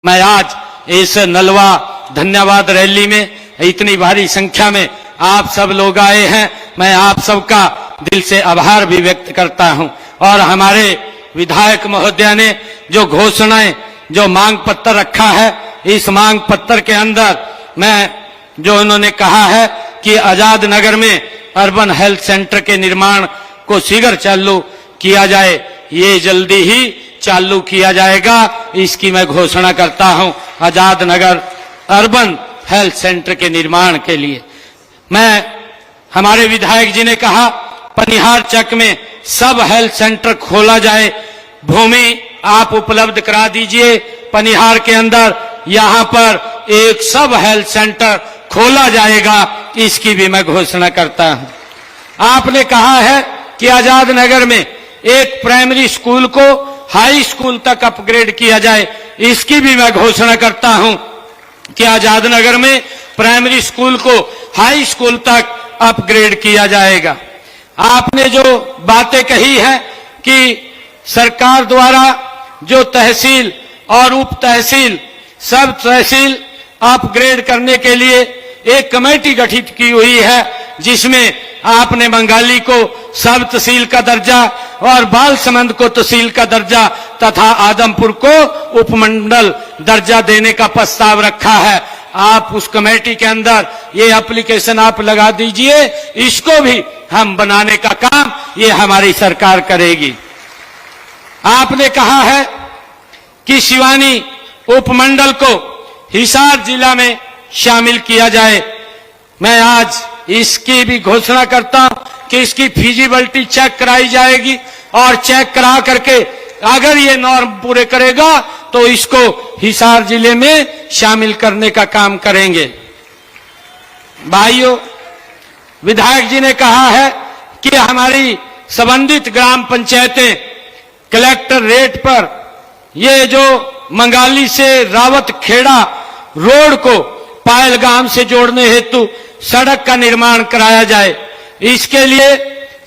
मैं आज इस नलवा धन्यवाद रैली में इतनी भारी संख्या में आप सब लोग आए हैं, मैं आप सबका दिल से आभार भी व्यक्त करता हूं। और हमारे विधायक महोदय ने जो घोषणाएं, जो मांग पत्र रखा है, इस मांग पत्र के अंदर मैं जो उन्होंने कहा है कि आजाद नगर में अर्बन हेल्थ सेंटर के निर्माण को शीघ्र चालू किया जाए, ये जल्दी ही चालू किया जाएगा, इसकी मैं घोषणा करता हूं। Azad Nagar urban health centre के निर्माण के लिए हमारे विधायक जी ने कहा पनिहार चक में सब हेल्थ सेंटर खोला जाए, भूमि आप उपलब्ध करा दीजिए। पनिहार के अंदर यहां पर एक सब हेल्थ सेंटर खोला जाएगा, इसकी भी मैं घोषणा करता हूं। आपने कहा है कि आजाद नगर में एक प्राइमरी स्कूल को हाई स्कूल तक अपग्रेड किया जाए, इसकी भी मैं घोषणा करता हूं कि आजाद नगर में प्राइमरी स्कूल को हाई स्कूल तक अपग्रेड किया जाएगा। आपने जो बातें कही है कि सरकार द्वारा जो तहसील और उप तहसील, सब तहसील अपग्रेड करने के लिए एक कमेटी गठित की हुई है, जिसमें आपने बंगाली को सब तहसील का दर्जा और बालसमंद को तहसील का दर्जा तथा आदमपुर को उपमंडल दर्जा देने का प्रस्ताव रखा है। आप उस कमेटी के अंदर ये एप्लीकेशन आप लगा दीजिए, इसको भी हम बनाने का काम ये हमारी सरकार करेगी। आपने कहा है कि सिवानी उपमंडल को हिसार जिला में शामिल किया जाए, मैं आज इसकी भी घोषणा करता हूं कि इसकी फिजिबिलिटी चेक कराई जाएगी और चेक करा करके अगर ये नॉर्म पूरे करेगा तो इसको हिसार जिले में शामिल करने का काम करेंगे। भाइयों, विधायक जी ने कहा है कि हमारी संबंधित ग्राम पंचायतें कलेक्टर रेट पर ये जो मंगाली से रावत खेड़ा रोड को पायलगाम से जोड़ने हेतु सड़क का निर्माण कराया जाए। इसके लिए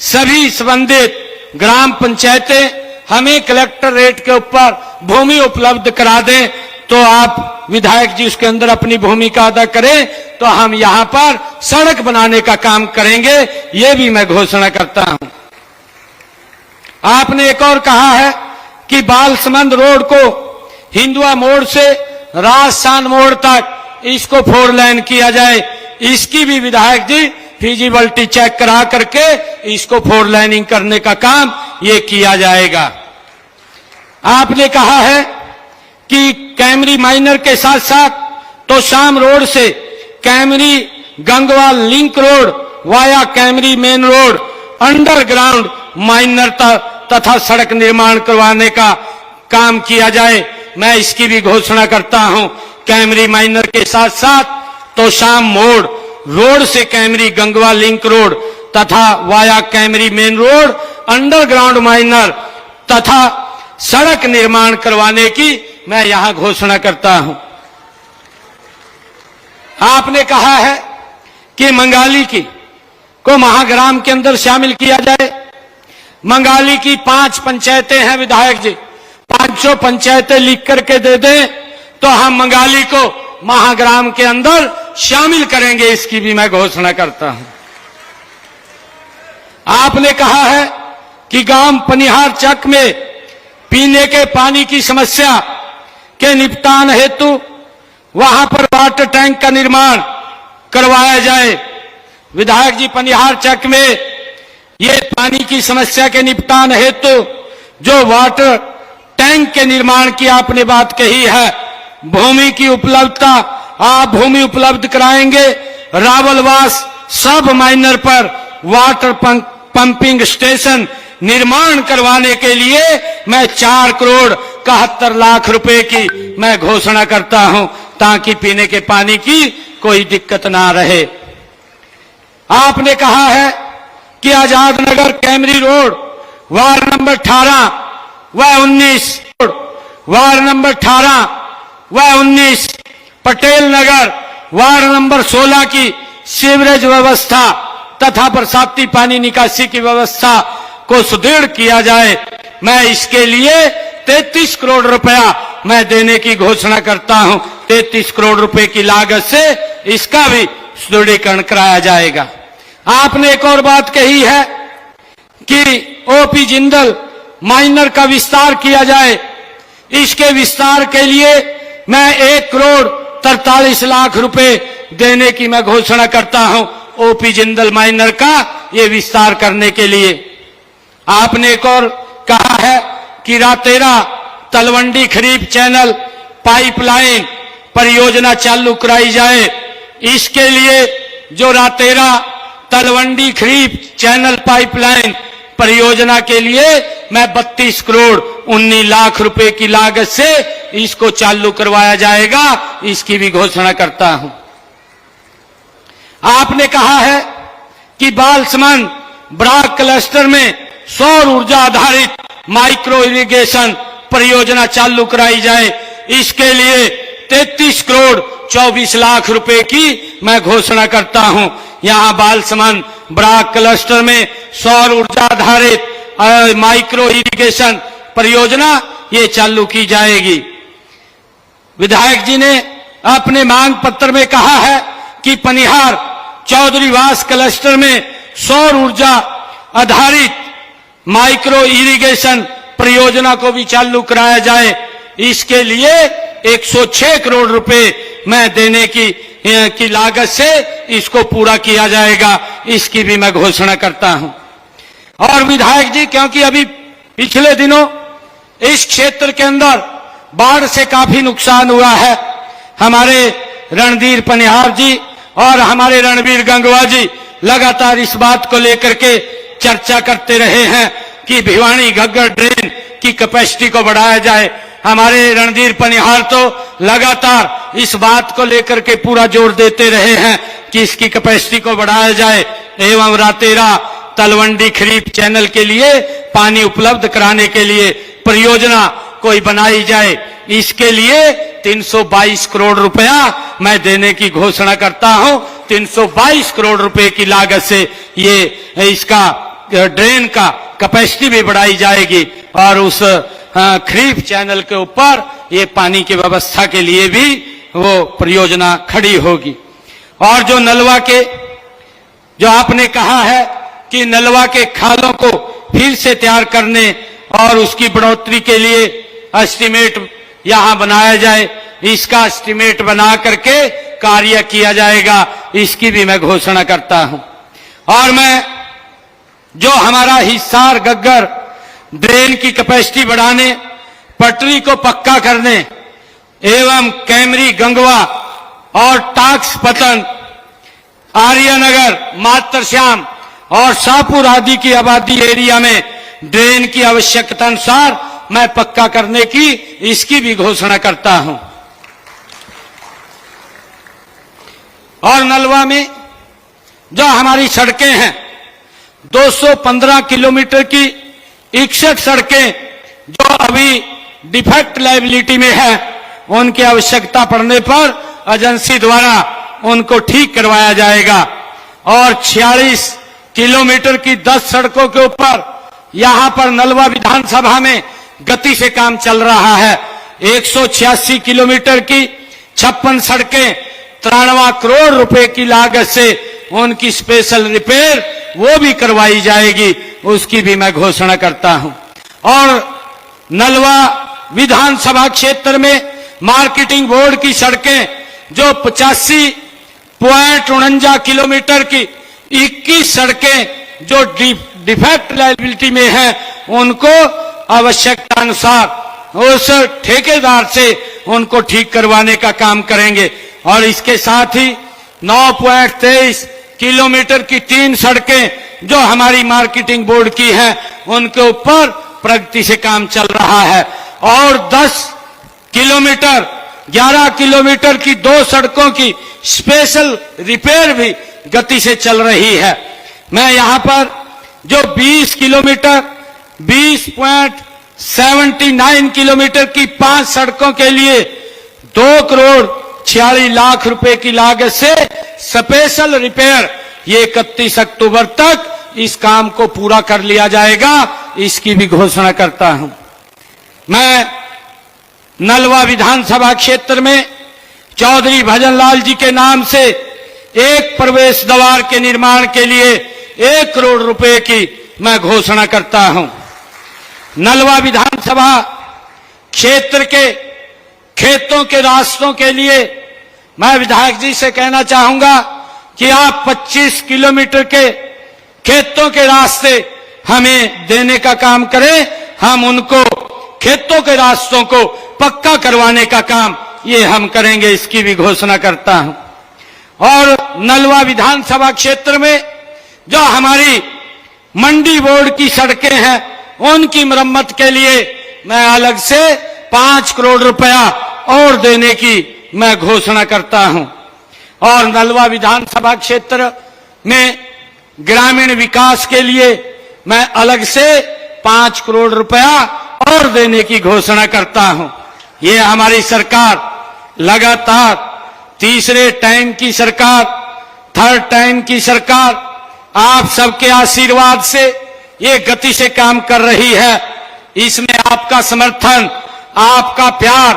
सभी संबंधित ग्राम पंचायतें हमें कलेक्टर रेट के ऊपर भूमि उपलब्ध करा दें, तो आप विधायक जी उसके अंदर अपनी भूमिका अदा करें, तो हम यहां पर सड़क बनाने का काम करेंगे, ये भी मैं घोषणा करता हूं। आपने एक और कहा है कि बालसमंद रोड को हिंदुआ मोड़ से राजस्थान मोड़ तक इसको 4 लेन किया जाए, इसकी भी विधायक जी फिजिबिलिटी चेक करा करके इसको 4 लाइनिंग करने का काम ये किया जाएगा। आपने कहा है कि कैमरी माइनर के साथ साथ तोशाम रोड से Kaimri Gangwal link road via Kaimri main road underground minor तथा सड़क निर्माण करवाने का काम किया जाए, मैं इसकी भी घोषणा करता हूं। कैमरी माइनर के साथ साथ तोशाम मोड़ रोड से कैमरी गंगवा लिंक रोड तथा via Kaimri main road underground minor तथा सड़क निर्माण करवाने की मैं यहां घोषणा करता हूं। आपने कहा है कि मंगाली की को महाग्राम के अंदर शामिल किया जाए। मंगाली की 5 पंचायतें हैं विधायक जी, 500 पंचायतें लिख करके दे दें तो हम मंगाली को महाग्राम के अंदर शामिल करेंगे, इसकी भी मैं घोषणा करता हूं। आपने कहा है कि गांव पनिहार चक में पीने के पानी की समस्या के निपटान हेतु वहां पर वाटर टैंक का निर्माण करवाया जाए। विधायक जी, पनिहार चक में ये पानी की समस्या के निपटान हेतु जो वाटर टैंक के निर्माण की आपने बात कही है, भूमि की उपलब्धता आप भूमि उपलब्ध कराएंगे। रावलवास सब माइनर पर वाटर पंपिंग स्टेशन निर्माण करवाने के लिए मैं 4 करोड़ 71 लाख रुपए की मैं घोषणा करता हूं, ताकि पीने के पानी की कोई दिक्कत ना रहे। आपने कहा है कि Azad Nagar Camry road ward number 18 व 19 वार्ड नंबर 18 व 19 पटेल नगर वार्ड नंबर 16 की सीवरेज व्यवस्था तथा बरसाती पानी निकासी की व्यवस्था को सुदृढ़ किया जाए। मैं इसके लिए 33 करोड़ रुपया मैं देने की घोषणा करता हूं। 33 करोड़ रुपए की लागत से इसका भी सुदृढ़ीकरण कराया जाएगा। आपने एक और बात कही है कि ओपी जिंदल माइनर का विस्तार किया जाए। इसके विस्तार के लिए मैं 1 करोड़ 43 लाख रुपए देने की मैं घोषणा करता हूं ओपी जिंदल माइनर का ये विस्तार करने के लिए। आपने एक और कहा है कि रातेरा तलवंडी खरीफ चैनल पाइपलाइन परियोजना चालू कराई जाए। इसके लिए जो रातेरा तलवंडी खरीफ चैनल पाइपलाइन परियोजना के लिए मैं 32 करोड़ 19 लाख रुपए की लागत से इसको चालू करवाया जाएगा, इसकी भी घोषणा करता हूं। आपने कहा है कि बालसमंद ब्राक क्लस्टर में सौर ऊर्जा आधारित माइक्रो इरिगेशन परियोजना चालू कराई जाए। इसके लिए 33 करोड़ 24 लाख रुपए की मैं घोषणा करता हूं। यहां बालसमंद ब्राक क्लस्टर में सौर ऊर्जा आधारित माइक्रो इरिगेशन परियोजना ये चालू की जाएगी। विधायक जी ने अपने मांग पत्र में कहा है कि पनिहार चौधरीवास क्लस्टर में सौर ऊर्जा आधारित माइक्रो इरिगेशन परियोजना को भी चालू कराया जाए। इसके लिए 106 करोड़ रुपए मैं देने की लागत से इसको पूरा किया जाएगा, इसकी भी मैं घोषणा करता हूं। और विधायक जी, क्योंकि अभी पिछले दिनों इस क्षेत्र के अंदर बाढ़ से काफी नुकसान हुआ है, हमारे रणधीर पनिहार जी और हमारे रणवीर गंगवा जी लगातार इस बात को लेकर के चर्चा करते रहे हैं कि भिवानी घग्गर ड्रेन की कैपेसिटी को बढ़ाया जाए। हमारे रणधीर पनिहार तो लगातार इस बात को लेकर के पूरा जोर देते रहे हैं कि इसकी कैपेसिटी को बढ़ाया जाए एवं रातेरा तलवंडी खरीफ चैनल के लिए पानी उपलब्ध कराने के लिए परियोजना कोई बनाई जाए। इसके लिए 322 करोड़ रुपया मैं देने की घोषणा करता हूं। 322 करोड़ रुपए की लागत से ये इसका ड्रेन का कैपेसिटी भी बढ़ाई जाएगी और उस खरीफ चैनल के ऊपर ये पानी की व्यवस्था के लिए भी वो परियोजना खड़ी होगी। और जो नलवा के, जो आपने कहा है कि नलवा के खालों को फिर से तैयार करने और उसकी बढ़ोतरी के लिए एस्टीमेट यहां बनाया जाए, इसका एस्टीमेट बना करके कार्य किया जाएगा, इसकी भी मैं घोषणा करता हूं। और मैं जो हमारा हिसार घग्गर ड्रेन की कैपेसिटी बढ़ाने, पटरी को पक्का करने एवं कैमरी गंगवा और टाक्स पतन, आर्यनगर, मातरश्याम और शाहपुर आदि की आबादी एरिया में ड्रेन की आवश्यकता अनुसार मैं पक्का करने की इसकी भी घोषणा करता हूं। और नलवा में जो हमारी सड़कें हैं 215 किलोमीटर की 61 सड़कें जो अभी डिफेक्ट लायबिलिटी में है, उनकी आवश्यकता पड़ने पर एजेंसी द्वारा उनको ठीक करवाया जाएगा। और 46 किलोमीटर की 10 सड़कों के ऊपर यहां पर नलवा विधानसभा में गति से काम चल रहा है। 186 किलोमीटर की 56 सड़कें 93 करोड़ रुपए की लागत से उनकी स्पेशल रिपेयर वो भी करवाई जाएगी, उसकी भी मैं घोषणा करता हूं। और नलवा विधानसभा क्षेत्र में मार्केटिंग बोर्ड की सड़कें जो 85.49 किलोमीटर की 21 सड़कें जो डिफेक्ट लायबिलिटी में हैं, उनको आवश्यकता अनुसार उस ठेकेदार से उनको ठीक करवाने का काम करेंगे। और इसके साथ ही 9.23 किलोमीटर की 3 सड़कें जो हमारी मार्केटिंग बोर्ड की हैं, उनके ऊपर प्रगति से काम चल रहा है। और 11 किलोमीटर की 2 सड़कों की स्पेशल रिपेयर भी गति से चल रही है। मैं यहां पर जो 20.79 किलोमीटर की 5 सड़कों के लिए 2 करोड़ 46 लाख रुपए की लागत से स्पेशल रिपेयर ये 31 अक्टूबर तक इस काम को पूरा कर लिया जाएगा, इसकी भी घोषणा करता हूं। मैं नलवा विधानसभा क्षेत्र में चौधरी भजनलाल जी के नाम से एक प्रवेश द्वार के निर्माण के लिए 1 करोड़ रुपए की मैं घोषणा करता हूं। नलवा विधानसभा क्षेत्र के खेतों के रास्तों के लिए मैं विधायक जी से कहना चाहूंगा कि आप 25 किलोमीटर के खेतों के रास्ते हमें देने का काम करें। हम उनको खेतों के रास्तों को पक्का करवाने का काम ये हम करेंगे, इसकी भी घोषणा करता हूं। और नलवा विधानसभा क्षेत्र में जो हमारी मंडी बोर्ड की सड़कें हैं उनकी मरम्मत के लिए मैं अलग से 5 करोड़ रुपया और देने की मैं घोषणा करता हूं। और नलवा विधानसभा क्षेत्र में ग्रामीण विकास के लिए मैं अलग से 5 करोड़ रुपया और देने की घोषणा करता हूं। ये हमारी सरकार लगातार तीसरे टाइम की सरकार, थर्ड टाइम की सरकार, आप सबके आशीर्वाद से ये गति से काम कर रही है। इसमें आपका समर्थन, आपका प्यार,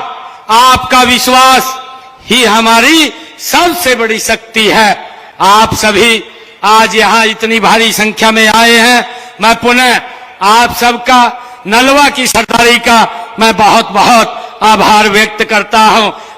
आपका विश्वास ही हमारी सबसे बड़ी शक्ति है। आप सभी आज यहां इतनी भारी संख्या में आए हैं। मैं पुनः आप सबका, नलवा की सरदारी का मैं बहुत बहुत आभार व्यक्त करता हूं।